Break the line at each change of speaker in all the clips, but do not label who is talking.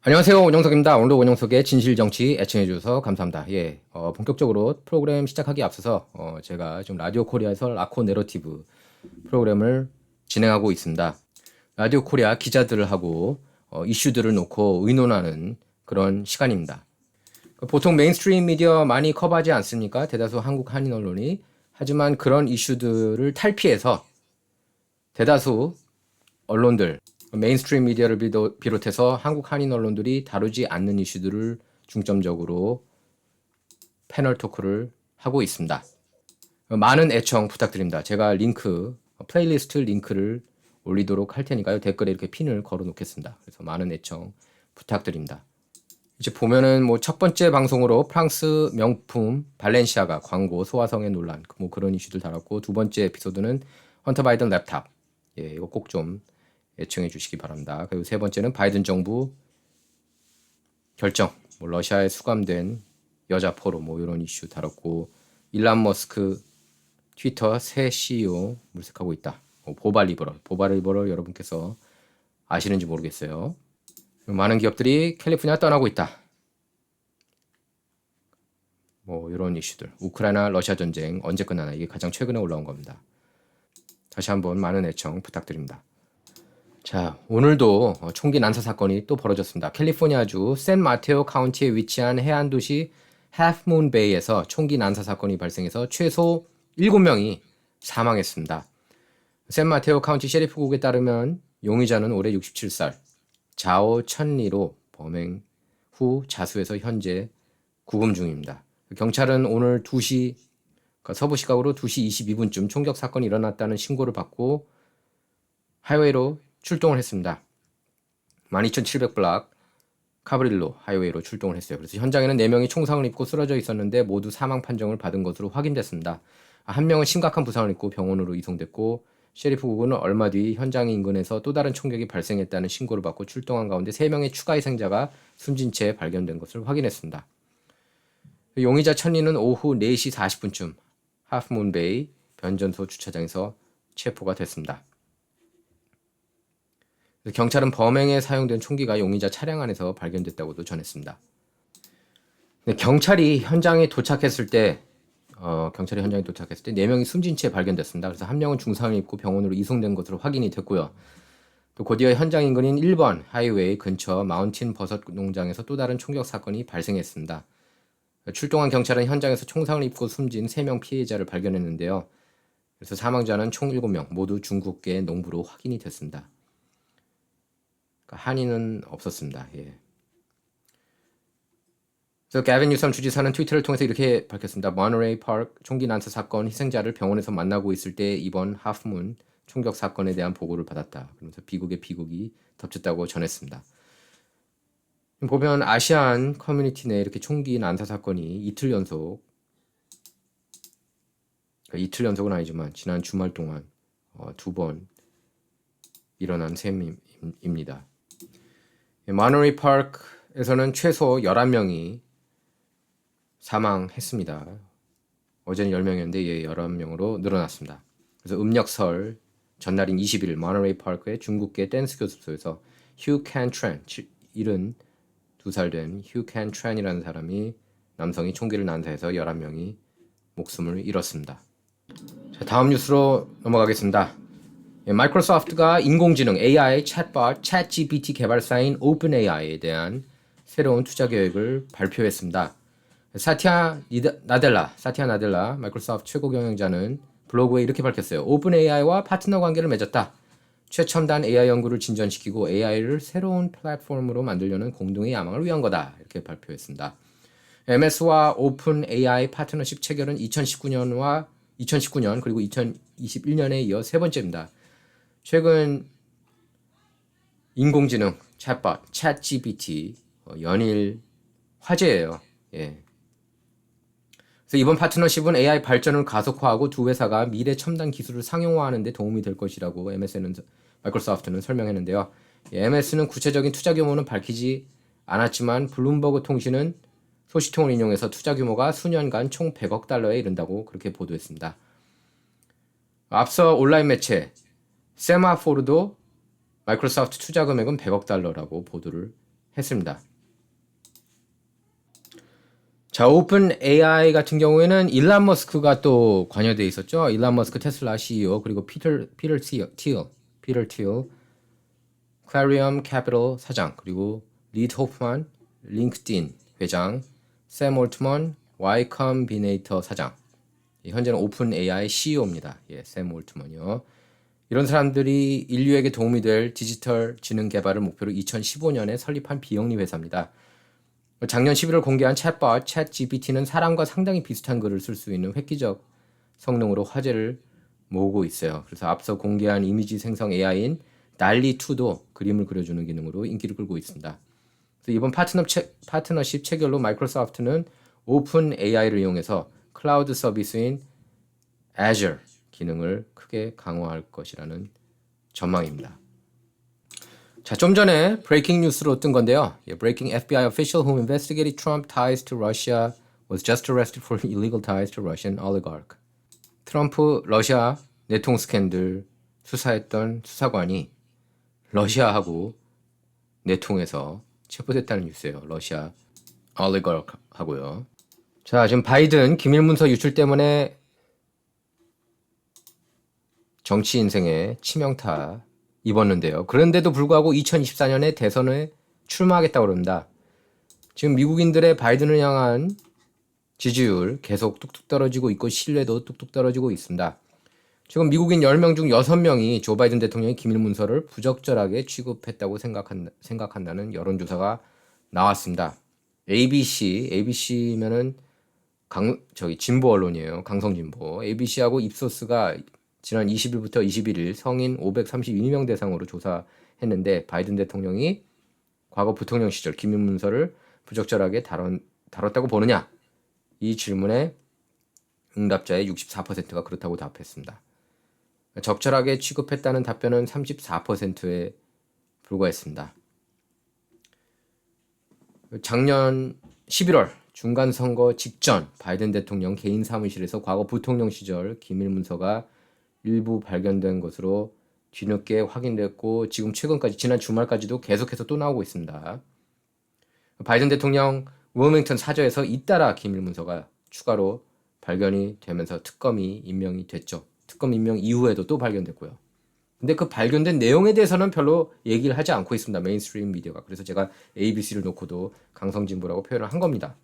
안녕하세요. 원영석입니다. 오늘도 원영석의 진실정치 애청해주셔서 감사합니다. 본격적으로 프로그램 시작하기 앞서서 제가 좀 라디오 코리아에서 라코 내러티브 프로그램을 진행하고 있습니다. 라디오 코리아 기자들하고 이슈들을 놓고 의논하는 그런 시간입니다. 보통 메인스트림 미디어 많이 커버하지 않습니까? 대다수 한국 한인 언론이. 하지만 그런 이슈들을 탈피해서 대다수 언론들, 메인스트림 미디어를 비롯해서 한국 한인 언론들이 다루지 않는 이슈들을 중점적으로 패널 토크를 하고 있습니다. 많은 애청 부탁드립니다. 제가 플레이리스트 링크를 올리도록 할 테니까요. 댓글에 이렇게 핀을 걸어 놓겠습니다. 그래서 많은 애청 부탁드립니다. 이제 보면은 첫 번째 방송으로 프랑스 명품 발렌시아가 광고 소화성애 논란 그런 이슈들 다뤘고, 두 번째 에피소드는 헌터 바이든 랩탑. 이거 꼭 좀 애청해 주시기 바랍니다. 그리고 세 번째는 바이든 정부 결정, 러시아에 수감된 여자 포로 이런 이슈 다뤘고, 일란 머스크 트위터 새 CEO 물색하고 있다. 보발 리버럴 여러분께서 아시는지 모르겠어요. 많은 기업들이 캘리포니아 떠나고 있다. 이런 이슈들. 우크라이나 러시아 전쟁 언제 끝나나, 이게 가장 최근에 올라온 겁니다. 다시 한번 많은 애청 부탁드립니다. 자, 오늘도 총기 난사 사건이 또 벌어졌습니다. 캘리포니아주 샌마테오 카운티에 위치한 해안 도시 하프문 베이에서 총기 난사 사건이 발생해서 최소 7명이 사망했습니다. 샌마테오 카운티 셰리프국에 따르면 용의자는 올해 67살 자오 천리로 범행 후 자수해서 현재 구금 중입니다. 경찰은 오늘 2시, 서부 시각으로 2시 22분쯤 총격 사건이 일어났다는 신고를 받고 하이웨이로 출동을 했습니다. 12700블락 카브릴로 하이웨이로 출동을 했어요. 그래서 현장에는 4명이 총상을 입고 쓰러져 있었는데 모두 사망 판정을 받은 것으로 확인됐습니다. 한 명은 심각한 부상을 입고 병원으로 이송됐고, 셰리프국은 얼마 뒤 현장 인근에서 또 다른 총격이 발생했다는 신고를 받고 출동한 가운데 3명의 추가 희생자가 숨진 채 발견된 것을 확인했습니다. 용의자 천리는 오후 4시 40분쯤 하프문베이 변전소 주차장에서 체포가 됐습니다. 경찰은 범행에 사용된 총기가 용의자 차량 안에서 발견됐다고도 전했습니다. 경찰이 현장에 도착했을 때 4명이 숨진 채 발견됐습니다. 그래서 한 명은 중상을 입고 병원으로 이송된 것으로 확인이 됐고요. 또 곧이어 현장 인근인 1번 하이웨이 근처 마운틴 버섯 농장에서 또 다른 총격 사건이 발생했습니다. 출동한 경찰은 현장에서 총상을 입고 숨진 3명 피해자를 발견했는데요. 그래서 사망자는 총 7명, 모두 중국계 농부로 확인이 됐습니다. 한인은 없었습니다. 그래서 가빈 뉴섬 주지사는 트위터를 통해서 이렇게 밝혔습니다. 모너레이 파크 총기 난사 사건 희생자를 병원에서 만나고 있을 때 이번 하프문 총격 사건에 대한 보고를 받았다. 그러면서 비극이 덮쳤다고 전했습니다. 보면 아시안 커뮤니티 내 이렇게 총기 난사 사건이 이틀 연속은 아니지만 지난 주말 동안 2번 일어난 셈입니다. 모너레이 파크에서는 최소 11명이 사망했습니다. 어제는 10명이었는데 11명으로 늘어났습니다. 그래서 음력설 전날인 20일 모너레이 파크의 중국계 댄스 교습소에서 휴 캔 트렌, 72살 된 휴 캔 트렌이라는 사람이, 남성이 총기를 난사해서 11명이 목숨을 잃었습니다. 자, 다음 뉴스로 넘어가겠습니다. 마이크로소프트가 인공지능 AI 챗봇 챗GPT 개발사인 오픈AI에 대한 새로운 투자 계획을 발표했습니다. 사티아 나델라 마이크로소프트 최고 경영자는 블로그에 이렇게 밝혔어요. 오픈AI와 파트너 관계를 맺었다. 최첨단 AI 연구를 진전시키고 AI를 새로운 플랫폼으로 만들려는 공동의 야망을 위한 거다. 이렇게 발표했습니다. MS와 오픈AI 파트너십 체결은 2019년 그리고 2021년에 이어 세 번째입니다. 최근 인공지능 챗봇 챗GPT 연일 화제예요. 그래서 이번 파트너십은 AI 발전을 가속화하고 두 회사가 미래 첨단 기술을 상용화하는 데 도움이 될 것이라고 마이크로소프트는 설명했는데요. MS는 구체적인 투자 규모는 밝히지 않았지만 블룸버그 통신은 소식통을 인용해서 투자 규모가 수년간 총 100억 달러에 이른다고 그렇게 보도했습니다. 앞서 온라인 매체 세마포르도 마이크로소프트 투자 금액은 100억 달러라고 보도를 했습니다. 자, 오픈 AI 같은 경우에는 일론 머스크가 또 관여돼 있었죠. 일론 머스크 테슬라 CEO 그리고 피터 틸, 클라리엄 캐피털 사장 그리고 리드 호프만 링크드인 회장, 샘 올트먼 Y 컴비네이터 사장. 현재는 오픈 AI CEO입니다. 예, 샘 올트먼이요. 이런 사람들이 인류에게 도움이 될 디지털 지능 개발을 목표로 2015년에 설립한 비영리 회사입니다. 작년 11월 공개한 챗봇 챗GPT는 사람과 상당히 비슷한 글을 쓸 수 있는 획기적 성능으로 화제를 모으고 있어요. 그래서 앞서 공개한 이미지 생성 AI인 달리2도 그림을 그려주는 기능으로 인기를 끌고 있습니다. 그래서 이번 파트너십 체결로 마이크로소프트는 오픈 AI를 이용해서 클라우드 서비스인 Azure 기능을 크게 강화할 것이라는 전망입니다. 자, 좀 전에 브레이킹 뉴스로 뜬 건데요. Breaking FBI official who investigated Trump ties to Russia was just arrested for illegal ties to Russian oligarch. 트럼프 러시아 내통 스캔들 수사했던 수사관이 러시아하고 내통해서 체포됐다는 뉴스예요. 러시아 oligarch 하고요. 자, 지금 바이든 기밀 문서 유출 때문에 정치 인생에 치명타 입었는데요. 그런데도 불구하고 2024년에 대선에 출마하겠다고 그럽니다. 지금 미국인들의 바이든을 향한 지지율 계속 뚝뚝 떨어지고 있고 신뢰도 뚝뚝 떨어지고 있습니다. 지금 미국인 10명 중 6명이 조 바이든 대통령의 기밀 문서를 부적절하게 취급했다고 생각한다는 여론조사가 나왔습니다. ABC면은 진보 언론이에요. 강성진보. ABC하고 입소스가 지난 20일부터 21일 성인 532명 대상으로 조사했는데 바이든 대통령이 과거 부통령 시절 기밀 문서를 부적절하게 다뤘다고 보느냐? 이 질문에 응답자의 64%가 그렇다고 답했습니다. 적절하게 취급했다는 답변은 34%에 불과했습니다. 작년 11월 중간선거 직전 바이든 대통령 개인 사무실에서 과거 부통령 시절 기밀 문서가 일부 발견된 것으로 뒤늦게 확인됐고 지금 최근까지 지난 주말까지도 계속해서 또 나오고 있습니다. 바이든 대통령 워밍턴 사저에서 잇따라 기밀 문서가 추가로 발견이 되면서 특검이 임명이 됐죠. 특검 임명 이후에도 또 발견됐고요. 근데 그 발견된 내용에 대해서는 별로 얘기를 하지 않고 있습니다. 메인스트림 미디어가. 그래서 제가 ABC를 놓고도 강성진보라고 표현을 한 겁니다.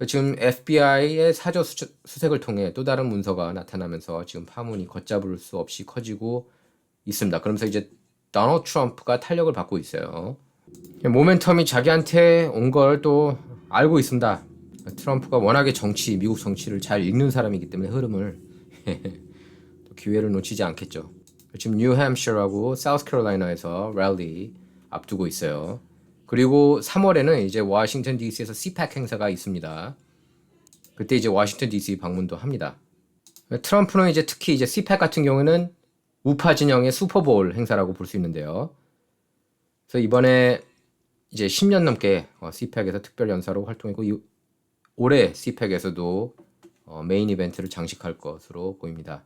지금 FBI의 사저 수색을 통해 또 다른 문서가 나타나면서 지금 파문이 걷잡을 수 없이 커지고 있습니다. 그러면서 이제 도널드 트럼프가 탄력을 받고 있어요. 모멘텀이 자기한테 온 걸 또 알고 있습니다. 트럼프가 워낙에 미국 정치를 잘 읽는 사람이기 때문에 흐름을 또 기회를 놓치지 않겠죠. 지금 뉴햄셔라고 사우스캐롤라이나에서 랠리 앞두고 있어요. 그리고 3월에는 이제 워싱턴 DC에서 CPAC 행사가 있습니다. 그때 이제 워싱턴 DC 방문도 합니다. 트럼프는 이제 특히 이제 CPAC 같은 경우는 우파 진영의 슈퍼볼 행사라고 볼 수 있는데요. 그래서 이번에 이제 10년 넘게 CPAC에서 특별 연사로 활동했고 올해 CPAC에서도 메인 이벤트를 장식할 것으로 보입니다.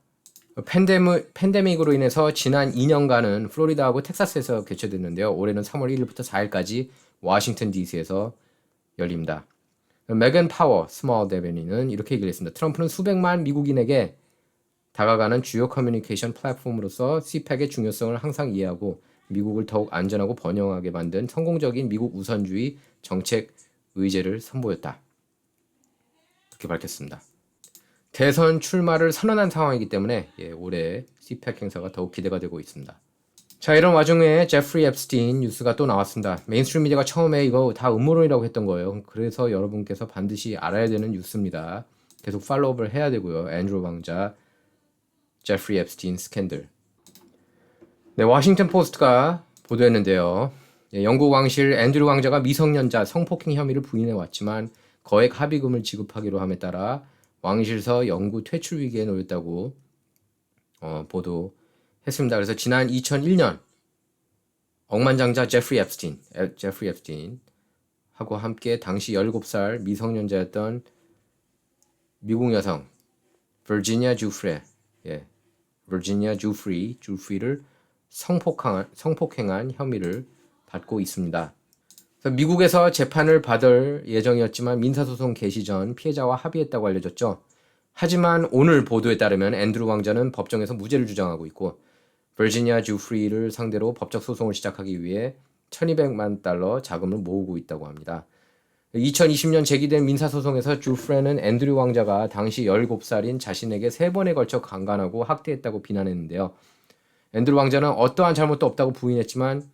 팬데믹으로 인해서 지난 2년간은 플로리다하고 텍사스에서 개최됐는데요. 올해는 3월 1일부터 4일까지 워싱턴 DC에서 열립니다. 메건 파워 스몰 대변인은 이렇게 얘기를 했습니다. 트럼프는 수백만 미국인에게 다가가는 주요 커뮤니케이션 플랫폼으로서 CPAC의 중요성을 항상 이해하고 미국을 더욱 안전하고 번영하게 만든 성공적인 미국 우선주의 정책 의제를 선보였다. 이렇게 밝혔습니다. 대선 출마를 선언한 상황이기 때문에 올해 CPAC 행사가 더욱 기대가 되고 있습니다. 자, 이런 와중에 제프리 앱스틴 뉴스가 또 나왔습니다. 메인스트림 미디어가 처음에 이거 다 음모론이라고 했던 거예요. 그래서 여러분께서 반드시 알아야 되는 뉴스입니다. 계속 팔로우업을 해야 되고요. 앤드루 왕자, 제프리 앱스틴 스캔들. 네, 워싱턴 포스트가 보도했는데요. 영국 왕실 앤드루 왕자가 미성년자 성폭행 혐의를 부인해 왔지만 거액 합의금을 지급하기로 함에 따라 왕실서 영구 퇴출 위기에 놓였다고 보도했습니다. 그래서 지난 2001년 억만장자 제프리 앱스틴 하고 함께 당시 17살 미성년자였던 미국 여성 버지니아 주프리를 성폭행한 혐의를 받고 있습니다. 그래서 미국에서 재판을 받을 예정이었지만 민사소송 개시 전 피해자와 합의했다고 알려졌죠. 하지만 오늘 보도에 따르면 앤드루 왕자는 법정에서 무죄를 주장하고 있고 버지니아 주 프리를 상대로 법적 소송을 시작하기 위해 1200만 달러 자금을 모으고 있다고 합니다. 2020년 제기된 민사소송에서 주 프레는 앤드류 왕자가 당시 17살인 자신에게 3번에 걸쳐 강간하고 학대했다고 비난했는데요. 앤드류 왕자는 어떠한 잘못도 없다고 부인했지만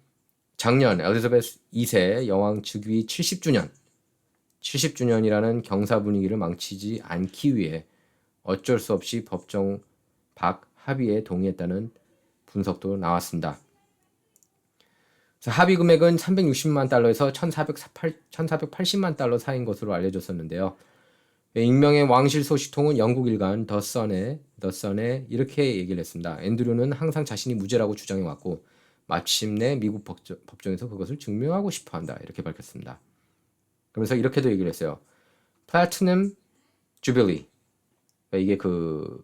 작년 엘리자베스 2세 여왕 즉위 70주년이라는 경사 분위기를 망치지 않기 위해 어쩔 수 없이 법정 밖 합의에 동의했다는 분석도 나왔습니다. 합의 금액은 360만 달러에서 1480만 달러 사이인 것으로 알려졌었는데요. 익명의 왕실 소식통은 영국 일간 더선에 이렇게 얘기를 했습니다. 앤드류는 항상 자신이 무죄라고 주장해왔고 마침내 미국 법정에서 그것을 증명하고 싶어한다. 이렇게 밝혔습니다. 그러면서 이렇게도 얘기를 했어요. 플래티넘 주빌리, 이게 그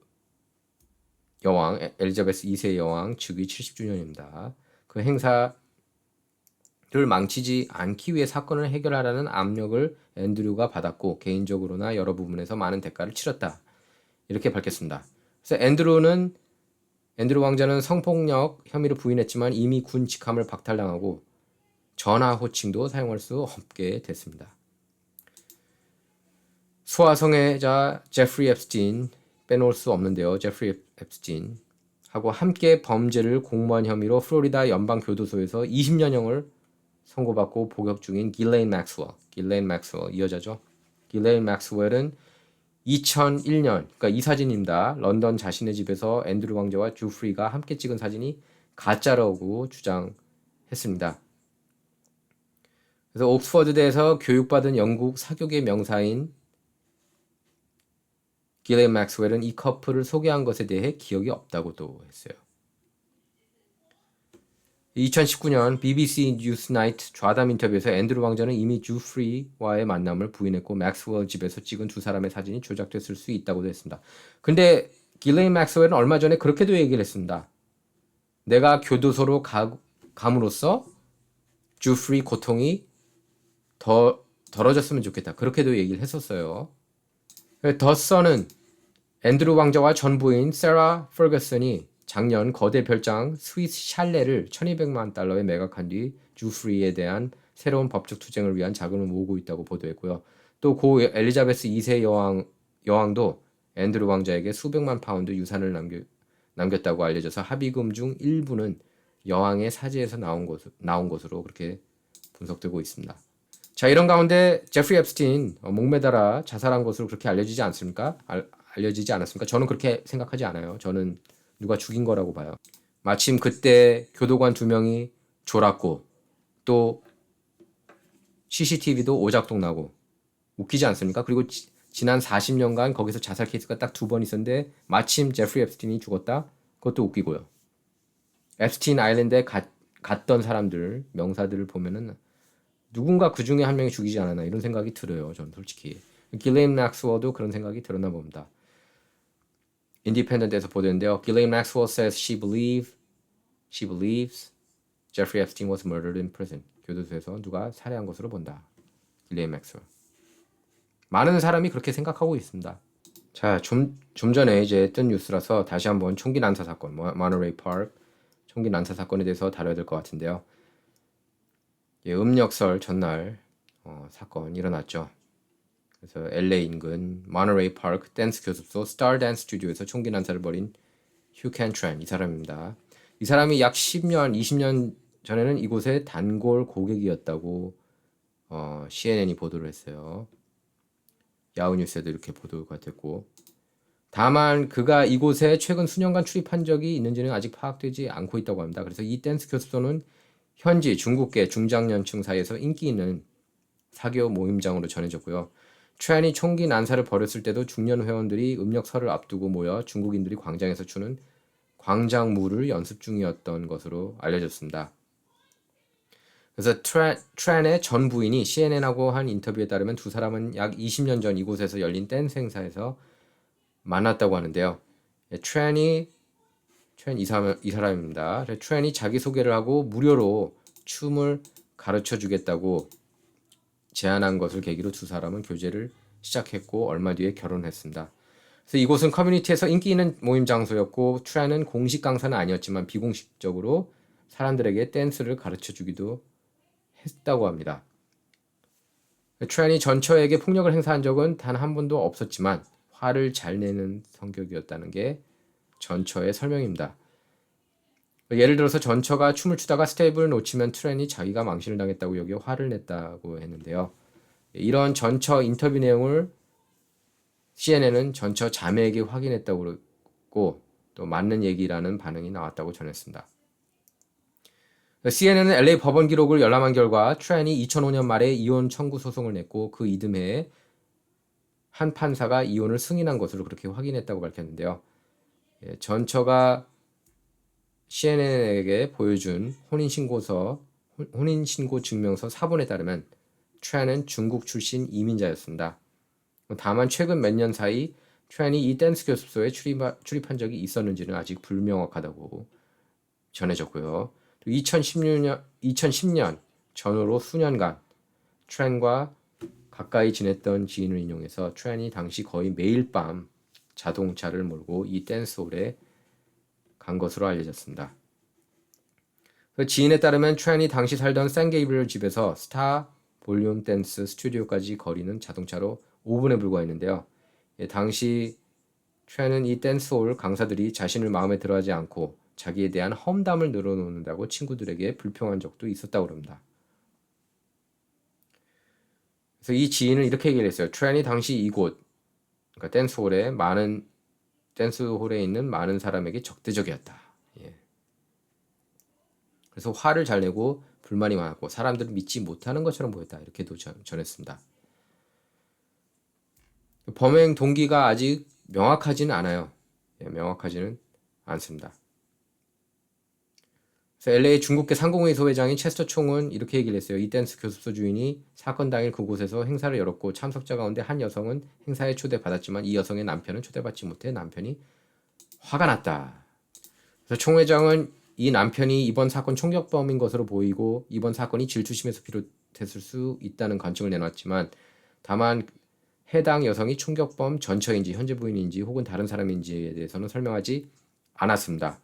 여왕 엘리자베스 2세 여왕 즉위 70주년입니다. 그 행사를 망치지 않기 위해 사건을 해결하라는 압력을 앤드류가 받았고 개인적으로나 여러 부분에서 많은 대가를 치렀다. 이렇게 밝혔습니다. 그래서 앤드류 왕자는 성폭력 혐의를 부인했지만 이미 군 직함을 박탈당하고 전하 호칭도 사용할 수 없게 됐습니다. 소아성애자 제프리 앱스틴 빼놓을 수 없는데요. 제프리 앱스틴 하고 함께 범죄를 공모한 혐의로 플로리다 연방교도소에서 20년형을 선고받고 복역 중인 길레인 맥스웰 이 여자죠. 길레인 맥스웰은 2001년, 그러니까 이 사진입니다. 런던 자신의 집에서 앤드류 왕자와 주프리가 함께 찍은 사진이 가짜라고 주장했습니다. 그래서 옥스퍼드대에서 교육받은 영국 사교계 명사인 길레인 맥스웰은 이 커플을 소개한 것에 대해 기억이 없다고도 했어요. 2019년 BBC 뉴스나이트 좌담 인터뷰에서 앤드류 왕자는 이미 주프리와의 만남을 부인했고 맥스웰 집에서 찍은 두 사람의 사진이 조작됐을 수 있다고도 했습니다. 근데 길레인 맥스웰은 얼마 전에 그렇게도 얘기를 했습니다. 내가 교도소로 감으로써 주프리 고통이 더 덜어졌으면 좋겠다. 그렇게도 얘기를 했었어요. 더 선은 앤드류 왕자와 전 부인 세라 퍼거슨이 작년 거대 별장 스위스 샬레를 1200만 달러에 매각한 뒤 주프리에 대한 새로운 법적 투쟁을 위한 자금을 모으고 있다고 보도했고요. 또 고 엘리자베스 2세 여왕도 앤드류 왕자에게 수백만 파운드 유산을 남겼다고 알려져서 합의금 중 일부는 여왕의 사지에서 나온 것으로 그렇게 분석되고 있습니다. 자, 이런 가운데 제프리 앱스틴 목매달아 자살한 것으로 그렇게 알려지지 않습니까? 알려지지 않았습니까? 저는 그렇게 생각하지 않아요. 저는 누가 죽인 거라고 봐요. 마침 그때 교도관 2명이 졸았고 또 CCTV도 오작동 나고 웃기지 않습니까? 그리고 지난 40년간 거기서 자살 케이스가 딱 2번 있었는데 마침 제프리 앱스틴이 죽었다? 그것도 웃기고요. 앱스틴 아일랜드에 갔던 사람들, 명사들을 보면은 누군가 그 중에 한 명이 죽이지 않았나 이런 생각이 들어요. 저는 솔직히. 길레인 맥스웰도 그런 생각이 들었나 봅니다. 인디펜던트에서 보도했는데요. 길레인 맥스웰 says she believes Jeffrey Epstein was murdered in prison. 교도소에서 누가 살해한 것으로 본다. 길레인 맥스웰. 많은 사람이 그렇게 생각하고 있습니다. 자, 좀 전에 이제 뜬 뉴스라서 다시 한번 총기 난사 사건, 모노레일 파크 총기 난사 사건에 대해서 다뤄야 될 것 같은데요. 예, 음력설 전날 사건 일어났죠. 그래서 LA 인근 모노레일 파크 댄스 교습소 스타 댄스 스튜디오에서 총기 난사를 벌인 휴 캔트렌 이 사람입니다. 이 사람이 약 10년, 20년 전에는 이곳의 단골 고객이었다고 CNN이 보도를 했어요. 야후 뉴스에도 이렇게 보도가 됐고 다만 그가 이곳에 최근 수년간 출입한 적이 있는지는 아직 파악되지 않고 있다고 합니다. 그래서 이 댄스 교습소는 현지 중국계 중장년층 사이에서 인기 있는 사교 모임장으로 전해졌고요. 트렌이 총기 난사를 벌였을 때도 중년 회원들이 음력설을 앞두고 모여 중국인들이 광장에서 추는 광장무를 연습 중이었던 것으로 알려졌습니다. 그래서 트렌의 전 부인이 CNN하고 한 인터뷰에 따르면 두 사람은 약 20년 전 이곳에서 열린 댄스 행사에서 만났다고 하는데요. 트렌 이 사람입니다. 트렌이 자기소개를 하고 무료로 춤을 가르쳐 주겠다고 제안한 것을 계기로 두 사람은 교제를 시작했고 얼마 뒤에 결혼했습니다. 그래서 이곳은 커뮤니티에서 인기 있는 모임 장소였고 트렌은 공식 강사는 아니었지만 비공식적으로 사람들에게 댄스를 가르쳐 주기도 했다고 합니다. 트렌이 전처에게 폭력을 행사한 적은 단 한 번도 없었지만 화를 잘 내는 성격이었다는 게 전처의 설명입니다. 예를 들어서 전처가 춤을 추다가 스텝을 놓치면 트렌이 자기가 망신을 당했다고 여겨 화를 냈다고 했는데요. 이런 전처 인터뷰 내용을 CNN은 전처 자매에게 확인했다고 그러고 또 맞는 얘기라는 반응이 나왔다고 전했습니다. CNN은 LA 법원 기록을 열람한 결과 트렌이 2005년 말에 이혼 청구 소송을 냈고 그 이듬해에 한 판사가 이혼을 승인한 것으로 그렇게 확인했다고 밝혔는데요. 전처가 CNN에게 보여준 혼인신고 증명서 사본에 따르면 트렌은 중국 출신 이민자였습니다. 다만 최근 몇 년 사이 트렌이 이 댄스 교습소에 출입한 적이 있었는지는 아직 불명확하다고 전해졌고요. 2010년 전후로 수년간 트렌과 가까이 지냈던 지인을 인용해서 트렌이 당시 거의 매일 밤 자동차를 몰고 이 댄스홀에 간 것으로 알려졌습니다. 지인에 따르면 트렌이 당시 살던 샌게이블 집에서 스타 볼륨 댄스 스튜디오까지 거리는 자동차로 5분에 불과했는데요. 당시 트렌은 이 댄스홀 강사들이 자신을 마음에 들어하지 않고 자기에 대한 험담을 늘어놓는다고 친구들에게 불평한 적도 있었다고 합니다. 그래서 이 지인은 이렇게 얘기를 했어요. 트렌이 당시 이곳, 그러니까 댄스홀에 있는 많은 사람에게 적대적이었다. 예. 그래서 화를 잘 내고 불만이 많았고 사람들을 믿지 못하는 것처럼 보였다. 이렇게도 전했습니다. 범행 동기가 아직 명확하지는 않아요. 예, 명확하지는 않습니다. 그래서 LA 중국계 상공회 소회장인 체스터 총은 이렇게 얘기를 했어요. 이 댄스 교습소 주인이 사건 당일 그곳에서 행사를 열었고 참석자 가운데 한 여성은 행사에 초대받았지만 이 여성의 남편은 초대받지 못해 남편이 화가 났다. 그래서 총 회장은 이 남편이 이번 사건 총격범인 것으로 보이고 이번 사건이 질투심에서 비롯했을 수 있다는 관측을 내놨지만 다만 해당 여성이 총격범 전처인지 현재 부인인지 혹은 다른 사람인지에 대해서는 설명하지 않았습니다.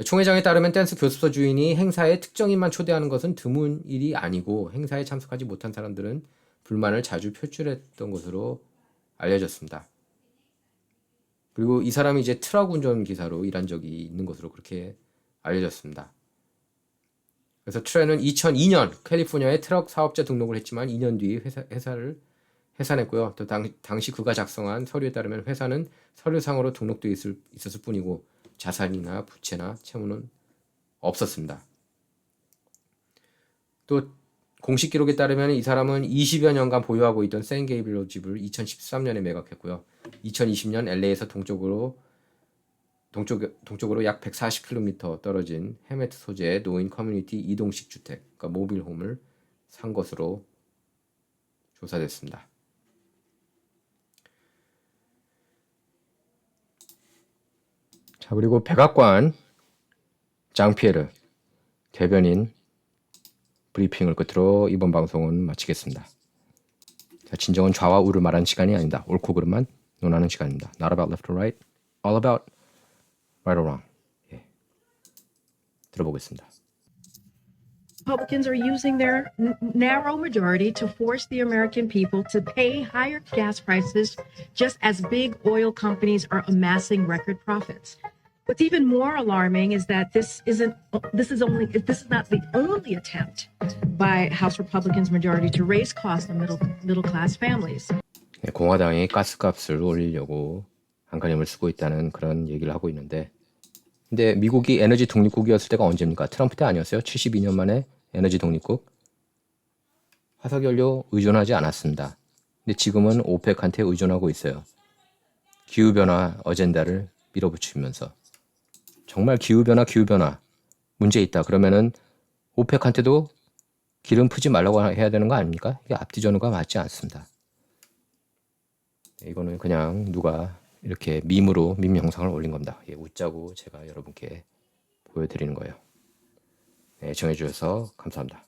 총 회장에 따르면 댄스 교습소 주인이 행사에 특정인만 초대하는 것은 드문 일이 아니고 행사에 참석하지 못한 사람들은 불만을 자주 표출했던 것으로 알려졌습니다. 그리고 이 사람이 이제 트럭 운전 기사로 일한 적이 있는 것으로 그렇게 알려졌습니다. 그래서 트렌은 2002년 캘리포니아에 트럭 사업자 등록을 했지만 2년 뒤 회사를 해산했고요. 또 당시 그가 작성한 서류에 따르면 회사는 서류상으로 등록되어 있었을 뿐이고 자산이나 부채나 채무는 없었습니다. 또 공식 기록에 따르면 이 사람은 20여 년간 보유하고 있던 샌게이블로 집을 2013년에 매각했고요. 2020년 LA에서 동쪽으로 약 140km 떨어진 헤메트 소재의 노인 커뮤니티 이동식 주택, 그러니까 모빌홈을 산 것으로 조사됐습니다. 자, 그리고 백악관 장피에르 대변인 브리핑을 끝으로 이번 방송은 마치겠습니다. 자, 진정은 좌와 우를 말하는 시간이 아니다. 옳고 그름만 논하는 시간입니다. Not about left or right, all about right or wrong. 예. 들어보겠습니다.
Republicans are using their narrow majority to force the American people to pay higher gas prices, just as big oil companies are amassing record profits. What's even more alarming is that this is not the only attempt by House Republicans majority to raise costs on middle class families.
공화당이 가스값을 올리려고 안간힘을 쓰고 있다는 그런 얘기를 하고 있는데, 근데 미국이 에너지 독립국이었을 때가 언제입니까? 트럼프 때 아니었어요? 72년 만에 에너지 독립국? 화석연료 의존하지 않았습니다. 근데 지금은 오펙한테 의존하고 있어요. 기후변화 어젠다를 밀어붙이면서. 정말 기후변화 문제 있다. 그러면은 오펙한테도 기름 푸지 말라고 해야 되는 거 아닙니까? 이게 앞뒤 전후가 맞지 않습니다. 이거는 그냥 누가 이렇게 밈 영상을 올린 겁니다. 예, 웃자고 제가 여러분께 보여드리는 거예요. 애청해 주셔서 감사합니다.